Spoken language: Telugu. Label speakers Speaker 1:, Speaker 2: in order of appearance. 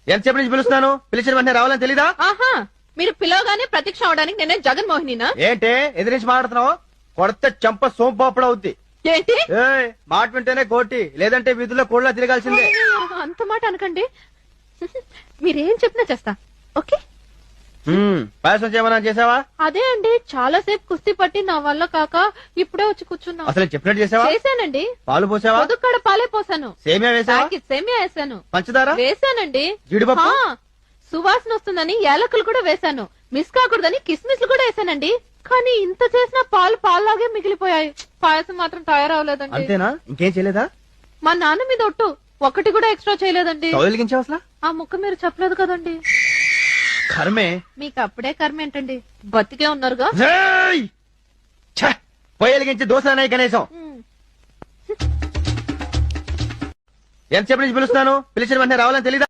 Speaker 1: ఎంతసేపు నుంచి పిలుస్తున్నాను? పిలిచిన వెంటనే రావాలని తెలీదా?
Speaker 2: ఆహా, మీరు పిలవగానే ప్రత్యక్ష అవడానికి నేనే జగన్మోహినినా?
Speaker 1: ఏంటే ఎదిరించి మాట్లాడుతున్నావు? కొడితే చంప సోంపాపడ అవుద్ది.
Speaker 2: ఏంటి
Speaker 1: మాట వింటేనే కోటి, లేదంటే వీధుల్లో కోళ్ళ తిరగాల్సిందే.
Speaker 2: అంత మాట అనకండి. మీరేం చెప్పినా చేస్తా. ఓకే.
Speaker 1: పాయసం చేయమన్నా చేసావా?
Speaker 2: అదే అండి, చాలా సేపు కుస్తీ పట్టి నా వల్ల కాక ఇప్పుడే వచ్చి కూర్చున్నా.
Speaker 1: అసలు చెప్పినట్టు చేసావా?
Speaker 2: చేశానండి.
Speaker 1: పాలు పోసావా?
Speaker 2: పొద్దుక్కడ పాలే పోసాను.
Speaker 1: సేమియా వేసావా?
Speaker 2: ప్యాకెట్ సేమియా వేసాను.
Speaker 1: పంచదార
Speaker 2: వేసానండి.
Speaker 1: జీడిపప్పు?
Speaker 2: సువాసన వస్తుందని యాలకులు కూడా వేసాను. మిస్ కాకూడదని కిస్మిస్లు కూడా వేసానండి. కానీ ఇంత చేసిన పాల్లాగే మిగిలిపోయాయి. పాయసం మాత్రం తయారవలేదండి.
Speaker 1: అంతేనా? ఇంకేం చేయలేదా?
Speaker 2: మా నాన్న మీద ఒట్టు, ఒకటి కూడా ఎక్స్ట్రా చేయలేదండి.
Speaker 1: వెలిగించావు అసలు?
Speaker 2: ఆ ముక్క మీరు చెప్పలేదు కదండి.
Speaker 1: కర్మే.
Speaker 2: మీకు అప్పుడే కర్మ ఏంటండి, బతికే ఉన్నారుగా.
Speaker 1: పొయ్యి వెలిగించి దోశ అన్నాయి కనీసం. ఎంతసేపు నుంచి పిలుస్తున్నాను? పిలిచిన వెంటనే రావాలని తెలీదా?